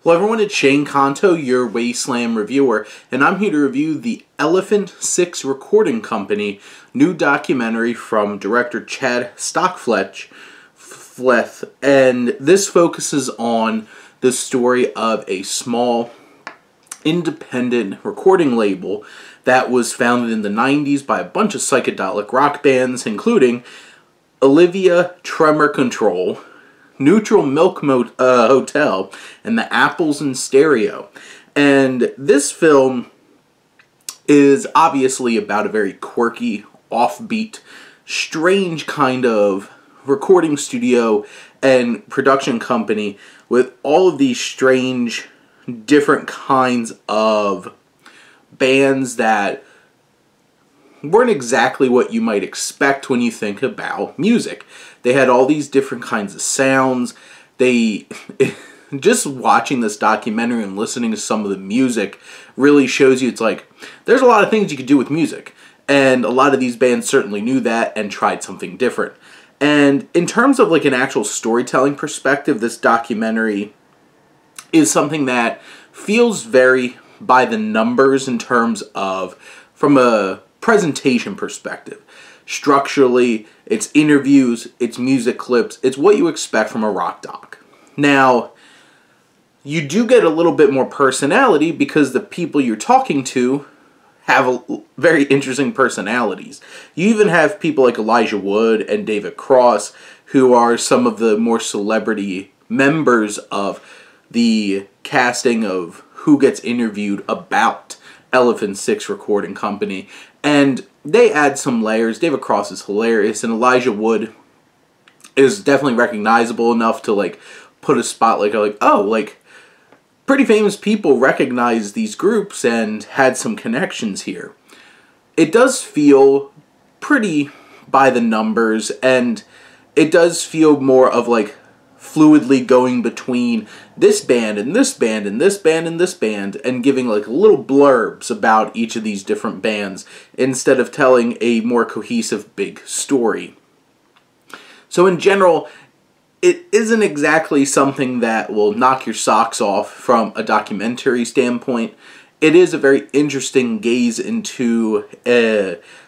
Hello everyone, it's Shane Kanto, your Wasteland reviewer, and I'm here to review the Elephant 6 Recording Company new documentary from director Chad Stockfleth, and this focuses on the story of a small independent recording label that was founded in the 90s by a bunch of psychedelic rock bands, including Olivia Tremor Control, Neutral Milk Hotel, and the Apples in Stereo. And this film is obviously about a very quirky, offbeat, strange kind of recording studio and production company with all of these strange, different kinds of bands that weren't exactly what you might expect when you think about music. They had all these different kinds of sounds. Just watching this documentary and listening to some of the music really shows you it's like, there's a lot of things you could do with music. And a lot of these bands certainly knew that and tried something different. And in terms of like an actual storytelling perspective, this documentary is something that feels very by the numbers in terms of, from a presentation perspective. Structurally, it's interviews, it's music clips, it's what you expect from a rock doc. Now, you do get a little bit more personality because the people you're talking to have very interesting personalities. You even have people like Elijah Wood and David Cross, who are some of the more celebrity members of the casting of who gets interviewed about Elephant 6 Recording Company, and they add some layers. David Cross is hilarious, and Elijah Wood is definitely recognizable enough to like put a spotlight like, oh, like pretty famous people recognize these groups and had some connections here. It does feel pretty by the numbers, and it does feel more of like fluidly going between this band and this band and this band and this band, and giving like little blurbs about each of these different bands instead of telling a more cohesive big story. So in general, it isn't exactly something that will knock your socks off from a documentary standpoint. It is a very interesting gaze into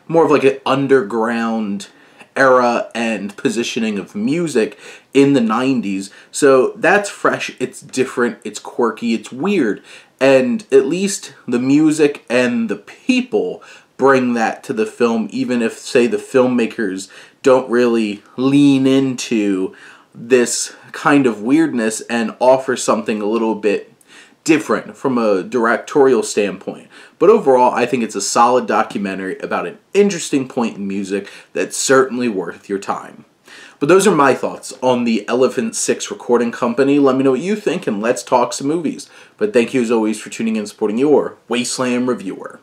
more of like an underground era and positioning of music in the 90s. So that's fresh, it's different, it's quirky, it's weird, and at least the music and the people bring that to the film, even if, say, the filmmakers don't really lean into this kind of weirdness and offer something a little bit different from a directorial standpoint. But overall, I think it's a solid documentary about an interesting point in music that's certainly worth your time. But those are my thoughts on the Elephant 6 Recording Company. Let me know what you think, and let's talk some movies. But thank you as always for tuning in and supporting your Wasteland reviewer.